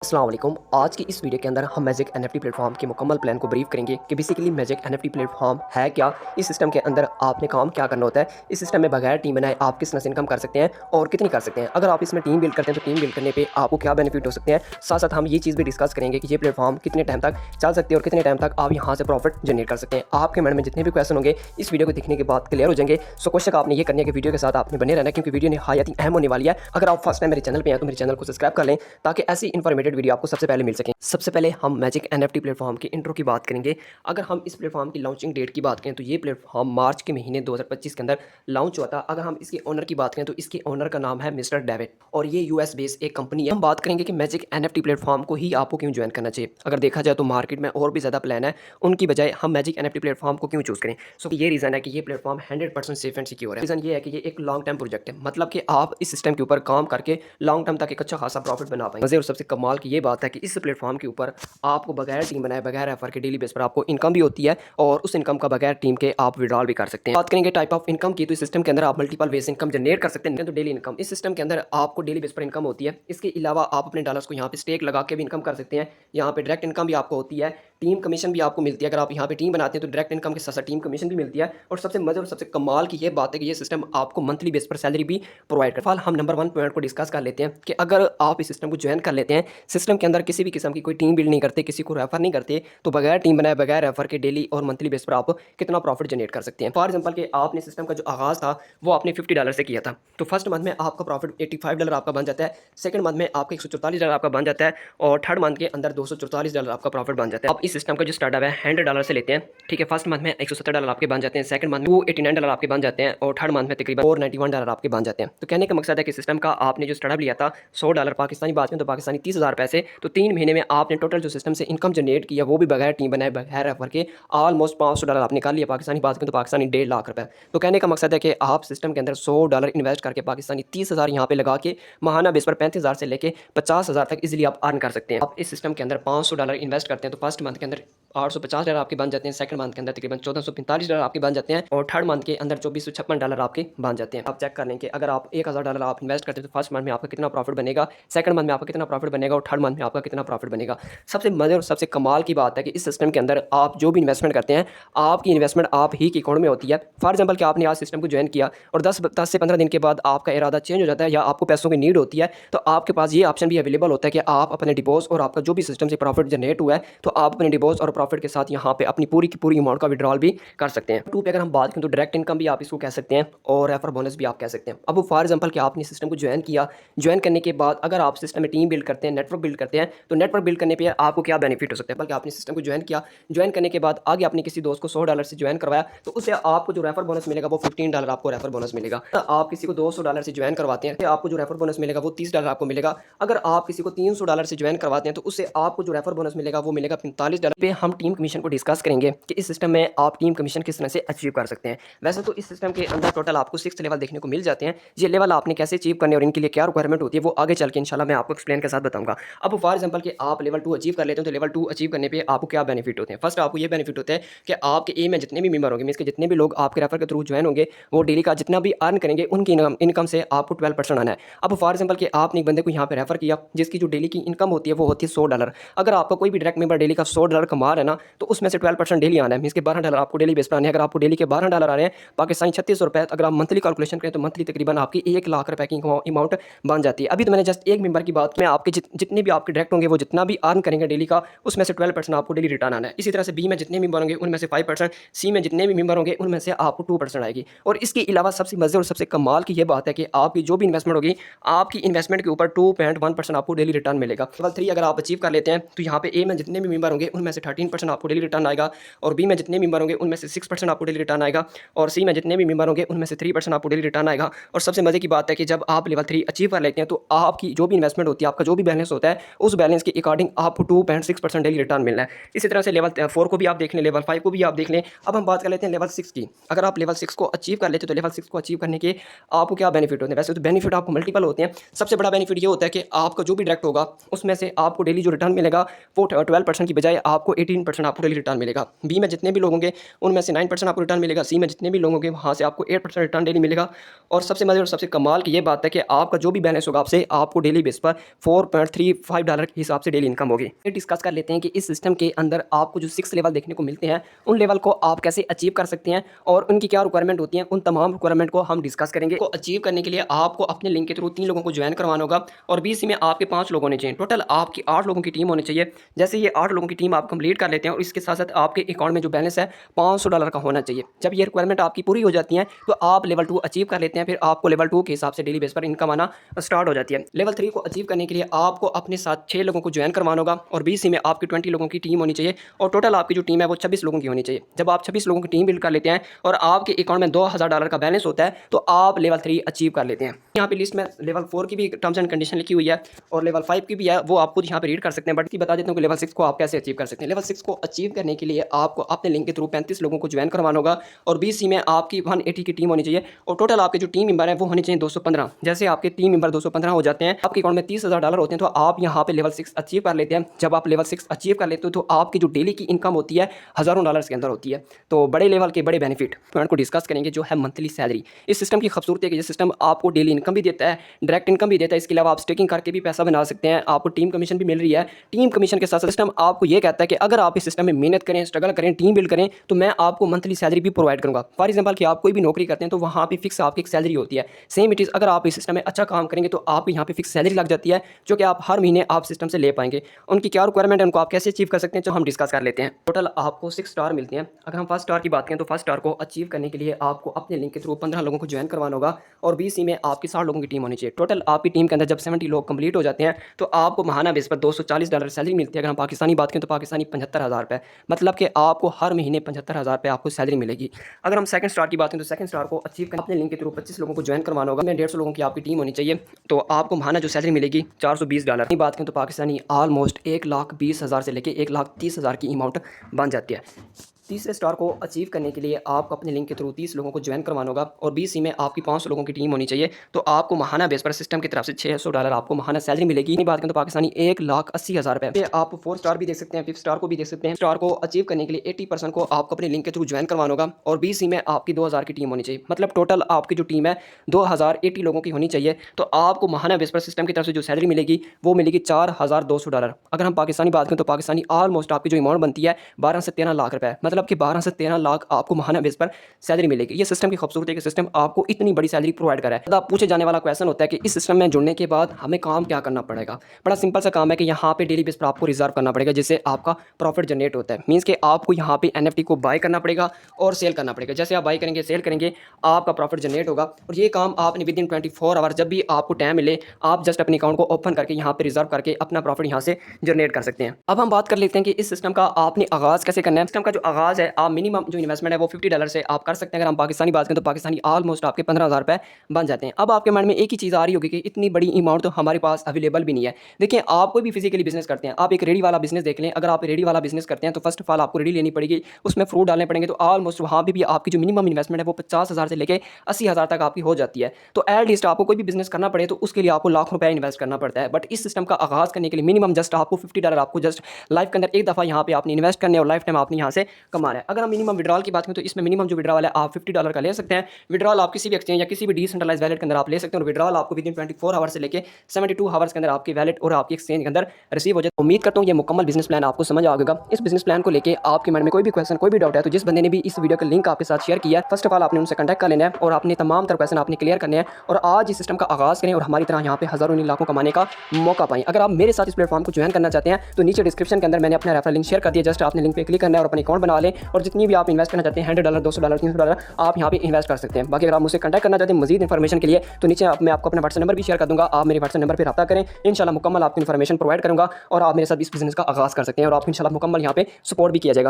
अस्सलाम वालेकुम। आज की इस वीडियो के अंदर हम मैजिक एनएफटी प्लेटफॉर्म के मुकम्मल प्लान को ब्रीफ करेंगे कि बेसिकली मैजिक एनएफटी प्लेटफॉर्म है क्या, इस सिस्टम के अंदर आपने काम क्या करना होता है, इस सिस्टम में बगैर टीम बनाए आप किस तरह से इनकम कर सकते हैं और कितनी कर सकते हैं। अगर आप इसमें टीम बिल्ड करते हैं तो टीम बिल्ड करने पे आपको क्या बेनिफिट हो सकते हैं। साथ साथ हम ये चीज़ भी डिस्कस करेंगे कि ये प्लेटफॉर्म कितने टाइम तक चल सकते हैं और कितने टाइम तक आप यहाँ से प्रॉफिट जनरेट कर सकते हैं। आपके मन में जितने भी क्वेश्चन होंगे इस वीडियो को देखने के बाद क्लियर हो जाएंगे। सो क्वेश्चन आपने ये करने के वीडियो के साथ आपने बने रहना, क्योंकि वीडियो निहायत ही अहम होने वाली है। अगर आप फर्स्ट टाइम मेरे चैनल पे हैं तो मेरे चैनल को सब्सक्राइब कर लें ताकि ऐसी इन्फॉर्मेटिव वीडियो आपको सबसे पहले मिल सकें। सबसे पहले हम मैजिक एनएफटी प्लेटफॉर्म की इंट्रो की बात करेंगे। अगर हम इस प्लेटफॉर्म की लॉन्चिंग डेट की बात करें तो ये प्लेटफॉर्म मार्च के महीने 2025 के अंदर लॉन्च हुआ था। अगर हम इसके ओनर की बात करें तो इसके ओनर का नाम है मिस्टर डेविड और ये यूएस बेस्ड एक कंपनी है। हम बात करेंगे कि मैजिक एनएफटी प्लेटफॉर्म को ही आपको क्यों ज्वाइन करना चाहिए। अगर देखा जाए तो मार्केट में और भी ज़्यादा प्लान है, उनकी बजाय हम मैजिक एनएफटी प्लेटफॉर्म को क्यों चूज़ करें। सो ये रीज़न है कि ये प्लेटफॉर्म 100% सेफ एंड सिक्योर है। रीज़न ये है कि ये एक लॉन्ग टर्म प्रोजेक्ट है, मतलब कि आप इस सिस्टम के ऊपर काम करके लॉन्ग टर्म तक एक अच्छा खासा प्रॉफिट बना पाएंगे। मज़े और सबसे कमाल की ये बात है कि इस प्लेटफॉर्म के ऊपर आपको बगैर टीम बनाए बगैर एफर के डेली बेस पर आपको इनकम भी होती है और उस इनकम का बगैर टीम के आप विड्रॉल भी कर सकते हैं। बात करेंगे टाइप ऑफ इनकम की तो इस सिस्टम के अंदर आप मल्टीपल वेज इनकम जनरेट कर सकते हैं। तो डेली इनकम इस सिस्टम के अंदर आपको डेली बेस पर इनकम होती है। इसके अलावा आप अपने डॉलर्स को यहाँ पे स्टेक लगा के भी इनकम कर सकते हैं। यहाँ पे डायरेक्ट इनकम भी आपको होती है, टीम कमीशन भी आपको मिलती है। अगर आप यहाँ पे टीम बनाते हैं तो डायरेक्ट इनकम के साथ साथ टीम कमीशन भी मिलती है। और सबसे मजे और सबसे कमाल की ये बात है कि ये सिस्टम आपको मंथली बेस पर सैलरी भी प्रोवाइड करता है। हम नंबर 1 पॉइंट को डिस्कस कर लेते हैं कि अगर आप इस सिस्टम को ज्वाइन कर लेते हैं, सिस्टम के अंदर किसी भी किस्म की कोई टीम बिल्ड नहीं करते, किसी को रेफर नहीं करते, तो बगैर टीम बनाए बगैर रेफर के डेली और मंथली बेस पर आप कितना प्रॉफिट जनरेट कर सकते हैं। फॉर एग्जांपल कि आपने सिस्टम का जो आगाज़ था वो आपने $50 से किया था, तो फर्स्ट मंथ में आपका प्रॉफिट $85 आपका बन जाता है, सेकंड मंथ में आपका $144 आपका बन जाता है और थर्ड मंथ के अंदर $244 आपका प्रॉफिट बन जाता है। आप इस सिस्टम का जो स्टार्टअप है $100 से लेते हैं, ठीक है। फर्स्ट मंथ में $170 आपके बन जाते हैं, सेकंड मंथ में $289 आपके बन जाते हैं और थर्ड मंथ में तकरीबन $491 आपके बन जाते हैं। तो कहने का मकसद है कि सिस्टम का आपने जो स्टार्टअप लिया था $100 पाकिस्तानी बात में तो पाकिस्तानी 30,000 पैसे, तो 3 महीने में आपने टोटल जो सिस्टम से इनकम जनरेट किया वो भी बगैर टीम बनाए बगैर रेफर के ऑलमोस्ट $500 आप निकाल लिया। पाकिस्तानी बात करें तो पाकिस्तानी 1.5 लाख रुपए। तो कहने का मकसद है कि आप सिस्टम के अंदर $100 इन्वेस्ट करके पाकिस्तानी 30,000 यहाँ पे लगा के महाना बेस पर 35,000 से लेके 50,000 तक इजीली आप अर्न कर सकते हैं। आप इस सिस्टम के अंदर $500 इन्वेस्ट करते हैं तो फर्स्ट मंथ के अंदर $850 आपके बन जाते हैं, सेकंड मंथ के अंदर तकरीबन $1445 आपके बन जाते हैं और थर्ड मंथ के अंदर $2456 आपके बन जाते हैं। आप चेक कर लें कि अगर आप $1,000 आप इन्वेस्ट करते हैं तो फर्स्ट मंथ में आपका कितना प्रॉफिट बनेगा, सेकंड मंथ में आपका कितना प्रॉफिट बनेगा और थर्ड मंथ में आपका कितना प्रॉफिट बनेगा। सबसे मजे और सबसे कमाल की बात है कि इस सिस्टम के अंदर आप जो भी इन्वेस्टमेंट करते हैं आपकी इन्वेस्टमेंट आप ही के अकाउंट में होती है। फॉर एग्जांपल कि आपने आज सिस्टम को ज्वाइन किया और 10 से 15 दिन के बाद आपका इरादा चेंज हो जाता है या आपको पैसों की नीड होती है, तो आपके पास ये ऑप्शन भी अवेलेबल होता है कि आप अपने डिपॉजिट और आपका जो भी सिस्टम से प्रॉफिट जनरेट हुआ है तो आप अपने डिपॉजिट और प्रॉफिट के साथ यहाँ पे अपनी पूरी की पूरी अमाउंट का विड्रॉल भी कर सकते हैं। टू पे अगर हम बात करें तो डायरेक्ट इनकम भी आप इसको कह सकते हैं और रेफर बोनस भी आप कह सकते हैं। अब फॉर एग्जांपल कि आपने सिस्टम को ज्वाइन किया, ज्वाइन करने के बाद अगर आप सिस्टम में टीम बिल्ड करते हैं, नेटवर्क बिल्ड करते हैं, तो नेटवर्क बिल्ड करने पर आपको क्या बेनिफिट हो सकता है। बल्कि आपने सिस्टम को ज्वाइन किया, ज्वाइन करने के बाद आगे आपने किसी दोस्त को $100 से ज्वाइन करवाया तो उससे आपको जो रेफर बोनस मिलेगा वो $15 आपको रेफर बोनस मिलेगा। आप किसी को $200 से ज्वाइन करवाते हैं तो आपको जो रेफर बोनस मिलेगा वो $30 आपको मिलेगा। अगर आप किसी को $300 से ज्वाइन करवाते हैं तो उससे आपको जो रेफर बोनस मिलेगा वो मिलेगा $45 पे। हम टीम कमीशन को डिस्कस करेंगे कि इस सिस्टम में आप टीम कमीशन किस तरह से अचीव कर सकते हैं। वैसे तो इस सिस्टम के अंदर टोटल आपको 6 लेवल देखने को मिल जाते हैं। ये लेवल आपने कैसे अचीव करने और इनके लिए क्या रिक्वायरमेंट होती है वो आगे चल के इंशाल्लाह मैं आपको एक्सप्लेन के साथ बताऊंगा। अब फॉर एग्जांपल कि आप लेवल 2 अचीव कर लेते हैं तो लेवल 2 अचीव करने पे आपको क्या बेनिफिट होते हैं। फर्स्ट आपको ये बेनिफिट होता है कि आपके ए में जितने भी मेंबर होंगे, मींस के जितने भी लोग आपके रेफर के थ्रू ज्वाइन होंगे वो डेली का जितना भी अर्न करेंगे उनकी इनकम से आपको 12% आना है। अब फॉर एग्जांपल कि आपने एक बंदे को यहाँ पे रेफर किया जिसकी जो डेली की इनकम होती है वो होती है $100। अगर आपका कोई भी डायरेक्ट मेंबर डेली का $100 कमा रहा है ना तो उसमें से 12% डेली आना है, मींस के $12 आपको डेली बेस पर आने हैं। अगर आपको डेली के $12 आ रहे हैं पाकिस्तानी 3600 रुपये, अगर आप मंथली कैलकुलेशन करें तो मंथली तकरीबन आपकी 1 लाख रुपए की अमाउंट बन जाती है। अभी तो मैंने जस्ट एक मेंबर की बात की, आपके जितने भी आपके डायरेक्ट होंगे वो जितना भी अर्न करेंगे डेली का उसमें से 12% आपको डेली रिटर्न आना है। इसी तरह से बी में जितने मेंबर होंगे उनमें से 5%, सी में जितने भी मेंबर होंगे उनमें से आपको 2% आएगी। और इसके अलावा सबसे मजे और सबसे कमाल की ये बात है कि आपकी जो भी इन्वेस्टमेंट होगी आपकी इन्वेस्टमेंट के ऊपर 2.1% आपको डेली रिटर्न मिलेगा। लेवल 3 अगर आप अचीव कर लेते हैं तो यहाँ पे ए में जितने भी मेंबर होंगे उनमें से 13% आपको डेली रिटर्न आएगा और बी में जितने मेंबर होंगे उनमें से 6% आपको डेली रिटर्न आएगा और सी में जितने भी मेंबर होंगे उनमें से 3% आपको डेली रिटर्न आएगा। और सबसे मजे की बात है कि जब आप लेवल 3 अचीव कर लेते हैं तो आपकी जो भी इन्वेस्टमेंट होती है, आपका जो भी बैलेंस होता है उस बैलेंस के अकॉर्डिंग आपको 2.6% डेली रिटर्न मिलना है। इसी तरह से लेवल 4 को भी आप देख लें, लेवल 5 को भी आप देख लें। अब हम बात कर लेते हैं लेवल 6 की। अगर आप लेवल 6 को अचीव कर लेते हैं तो लेवल 6 को अचीव करने के आपको क्या बेनिफिट होते हैं। वैसे तो बेनिफिट आपको मल्टीपल होते हैं। सबसे बड़ा बेनिफिट ये होता है कि आपका जो भी डायरेक्ट होगा उसमें से आपको डेली जो रिटर्न मिलेगा वो 12% की बजाय आपको 18% आपको डेली रिटर्न मिलेगा। बी में जितने भी लोग होंगे उनमें से 9% आपको रिटर्न मिलेगा। सी में जितने भी लोग होंगे वहाँ से आपको 8% रिटर्न डेली मिलेगा। और सबसे मजे और सबसे कमाल की ये बात है कि आपका जो भी बैलेंस होगा आपसे आपको डेली बेस पर $4.35 के हिसाब से डेली इनकम होगी। फिर डिस्कस कर लेते हैं कि इस सिस्टम के अंदर आपको जो 6 लेवल देखने को मिलते हैं उन लेवल को आप कैसे अचीव कर सकते हैं और उनकी क्या रिक्वायरमेंट होती है, उन तमाम रिक्वायरमेंट को हम डिस्कस करेंगे। को अचीव करने के लिए आपको अपने लिंक के थ्रू 3 लोगों को ज्वाइन करवाना होगा और बीच में आपके 5 लोग होने चाहिए। टोटल आपकी 8 लोगों की टीम होनी चाहिए। जैसे ये 8 लोगों की टीम आप कंप्लीट कर लेते हैं और इसके साथ साथ आपके अकाउंट में जो बैलेंस है $500 का होना चाहिए। जब ये रिक्वायरमेंट आपकी पूरी हो जाती है तो आप लेवल 2 अचीव कर लेते हैं। फिर आपको लेवल 2 के हिसाब से डेली बेस पर इनकम आना स्टार्ट हो जाती है। लेवल 3 को अचीव करने के लिए आपको अपने साथ 6 लोगों को ज्वाइन करवाना होगा और बीच में आपकी 20 लोगों की टीम होनी चाहिए और टोटल आपकी जो टीम है वो 26 लोगों की होनी चाहिए। जब आप 26 लोगों की टीम बिल्ड कर लेते हैं और आपके अकाउंट में $2000 का बैलेंस होता है तो आप लेवल 3 अचीव कर लेते हैं। यहाँ पे लिस्ट में लेवल 4 की भी टर्म्स एंड कंडीशन लिखी हुई है और लेवल 5 की भी है, वो आप खुद यहाँ पे रीड कर सकते हैं। बट बता देता हूँ कि लेवल 6 को आप कैसे अचीव कर सकते हैं। लेवल 6 को अचीव करने के लिए आपको अपने लिंक के थ्रू 35 लोगों को ज्वाइन करवाना होगा और बीसी में आपकी 180 की टीम होनी चाहिए और टोटल आपके जो टीम मेंबर है वो होने चाहिए 215। जैसे आपके टीम मेंबर 215 हो जाते हैं, आपके अकाउंट में $30,000 होते हैं तो आप यहाँ पे लेवल 6 अचीव कर लेते हैं। जब आप लेवल 6 अचीव कर लेते हो तो आपकी जो डेली की इनकम होती है हज़ारों डॉलर्स के अंदर होती है। तो बड़े लेवल के बड़े बेनिफिट पॉइंट को डिस्कस करेंगे जो है मंथली सैलरी। इस सिस्टम की खूबसूरती है कि ये सिस्टम आपको डेली इनकम भी देता है, डायरेक्ट इनकम भी देता है। इसके अलावा आप स्टेकिंग करके भी पैसा बना सकते हैं। आपको टीम कमीशन भी मिल रही है। टीम कमीशन के साथ सिस्टम आपको ये कहता है कि अगर आप इस सिस्टम में मेहनत करें, स्ट्रगल करें, टीम बिल्ड करें तो मैं आपको मंथली सैलरी भी प्रोवाइड करूंगा। फॉर एग्जांपल कि आप कोई भी नौकरी करते हैं तो वहाँ पे फिक्स आपकी एक सैलरी होती है। सेम इट इज़ अगर आप इस सिस्टम में अच्छा काम करेंगे तो आप यहाँ पे फिक्स सैलरी लग जाती है जो कि आप हर महीने आप सिस्टम से ले पाएंगे। उनकी क्या रिक्वायरमेंट है, उनको आप कैसे अचीव कर सकते हैं जो हम डिस्कस कर लेते हैं। टोटल आपको 6 स्टार मिलते हैं। अगर हम फर्स्ट स्टार की बात करें तो फर्स्ट स्टार को अचीव करने के लिए आपको अपने लिंक के थ्रू 15 लोगों को ज्वाइन करवाना होगा और बीसी में आपकी 60 लोगों की टीम होनी चाहिए। टोटल आपकी टीम के अंदर जब 70 लोग कंप्लीट हो जाते हैं तो आपको महाना बेस पर $240 सैलरी मिलती है। अगर हम पाकिस्तानी बात करें तो पाकिस्तानी 75,000 रुपये, मतलब कि आपको हर महीने 75,000 रुपये आपको सैलरी मिलेगी। अगर हम सेकंड स्टार की बात करें तो सेकंड स्टार को अचीव करने अपने लिंक के थ्रू 25 लोगों को ज्वाइन करवाना होगा। 150 लोगों की आपकी टीम होनी चाहिए तो आपको महाना जो सैलरी मिलेगी $420 की बात करें तो पाकिस्तानी ऑलमोस्ट 1,20,000 से लेकर 1,30,000 की अमाउंट बन जाती है। तीसरे स्टार को अचीव करने के लिए आपको अपने लिंक के थ्रू 30 लोगों को ज्वाइन करवाना होगा और बीसी में आपकी 500 लोगों की टीम होनी चाहिए तो आपको महाना बेस पर सिस्टम की तरफ से $600 आपको महाना सैलरी मिलेगी। बात करें तो पाकिस्तानी 1,80,000 रुपये। आप 4 स्टार भी देख सकते हैं, 5 स्टार को भी देख सकते हैं। स्टार को अचीव करने के लिए 80% को आपको अपने लिंक के थ्रू ज्वाइन करवाना होगा और बीसी में आपकी 2000 की टीम होनी चाहिए। मतलब टोटल आपकी जो टीम है 2080 लोगों की होनी चाहिए तो आपको महाना बेस पर सिस्टम की तरफ से जो सैलरी मिलेगी वो मिलेगी $4,200। अगर हम पाकिस्तानी बात करें तो पाकिस्तानी ऑलमोस्ट आपकी जो अमाउंट बनती है 12 से 13 लाख रुपये, मतलब कि 12 से 13 लाख आपको महाना बेस पर सैलरी मिलेगी। ये सिस्टम की खूबसूरती है कि सिस्टम आपको इतनी बड़ी सैलरी प्रोवाइड कर रहा है। अब पूछे जाने वाला क्वेश्चन होता है कि इस सिस्टम में जुड़ने के बाद हमें काम क्या करना पड़ेगा। बड़ा सिंपल सा काम है कि यहाँ पे डेली बेस पर आपको रिजर्व करना पड़ेगा जिससे आपका प्रॉफिट जनरेट होता है। मीन्स कि आपको यहाँ पे NFT को बाय करना पड़ेगा और सेल करना पड़ेगा। जैसे आप बाय करेंगे, सेल करेंगे, आपका प्रॉफिट जनरेट होगा और ये काम आपने विद इन 24 आवर जब भी आपको टाइम मिले आप जस्ट अपने अकाउंट को ओपन करके यहाँ पे रिजर्व करके अपना प्रॉफिट यहाँ से जनरेट कर सकते हैं। अब हम बात कर लेते हैं कि इस सिस्टम का आपने आगाज़ कैसे करना है। सिस्टम का जो आगाज़ है, आप मिनिमम जो इन्वेस्टमेंट है वो $50 से आप कर सकते हैं। अगर हम पाकिस्तानी बात करें तो पाकिस्तानी ऑलमोस्ट आपके 15,000 रुपये बन जाते हैं। अब आपके माइंड में एक ही चीज़ आ रही होगी कि इतनी बड़ी अमाउंट तो हमारे पास अवेलेबल भी नहीं है। देखिए, आप कोई भी फिजिकली बिजनेस करते हैं, आप एक रेडी वाला बिजनेस देख लें। अगर आप रेडी वाला बिजनेस करते हैं तो फर्स्ट ऑफ ऑल आपको रेडी लेनी पड़ेगी, उसमें फ्रूट डालने पड़ेंगे तो ऑलमोस्ट वहाँ भी आपकी जो मिनिमम इन्वेस्टमेंट है वो 50,000 से लेकर 80,000 तक आपकी हो जाती है। तो एट लीस्ट आपको कोई भी बिजनेस करना पड़े तो उसके लिए आपको लाख रुपए इन्वेस्ट करना पड़ता है। बट इस सिस्टम का आगाज़ करने के लिए मिनिमम जस्ट आपको $50 आपको जस्ट लाइफ के अंदर एक दफ़ा यहाँ पे आपने इन्वेस्ट करने और लाइफ टाइम आपने यहाँ से कमाना है। अगर हम मिनिमम विड्रॉल की बात करें तो इसमें मिनिमम जो विड्रॉल है आप $50 का ले सकते हैं। विड्रॉल आप किसी भी एक्सचेंज या किसी भी डिसेंट्रलाइज वैलेट के अंदर आप ले सकते हैं और विड्रॉल आपको विद इन 24 आवर से लेकर 72 आवर्स के अंदर आपकी वैलेट और आपकी एक्सचेंज के अंदर रिसीव हो जाए। उम्मीद करता हूँ ये मुकम्मल बिजनेस प्लान आपको समझ आ गया। इस बिजनेस प्लान को लेकर आपके मन में कोई भी क्वेश्चन, कोई भी डाउट है तो जिस बंदे ने भी इस वीडियो का लिंक आपके साथ शेयर किया है, फर्स्ट ऑफ ऑल आपने उनसे कॉन्टैक्ट कर लेना है और आपने तमाम तरह क्वेश्चन आपने क्लियर करने हैं और आज इस सिस्टम का आगाज़ करें और हमारी तरह यहाँ पे हज़ारों नहीं लाखों कमाने का मौका पाएं। अगर आप मेरे साथ इस प्लेटफॉर्म को ज्वाइन करना चाहते हैं तो नीचे डिस्क्रिप्शन के अंदर मैंने अपना रेफरल लिंक शेयर कर दिया। जस्ट आपने लिंक पे क्लिक करना है और अपने अकाउंट बना लें और जितनी भी आप इन्वेस्ट करना चाहते हैं $100, $200, $300 आप यहाँ पे इन्वेस्ट कर सकते हैं। बाकी अगर आप मुझसे कॉन्टैक्ट करना चाहते हैं मजीद इन्फॉर्मेशन के लिए तो नीचे मैं आपको अपना व्हाट्सएप नंबर भी शेयर कर दूँगा। आप मेरे व्हाट्सएप नंबर पर रब्ता करें, इंशाल्लाह मुकम्मल आपको इन्फॉर्मेशन प्रोवाइड करूँगा और आप मेरे साथ इस बिजनेस का आगाज़ कर सकते हैं और आपको इंशाल्लाह मुकम्मल यहाँ पे सपोर्ट भी किया जाएगा।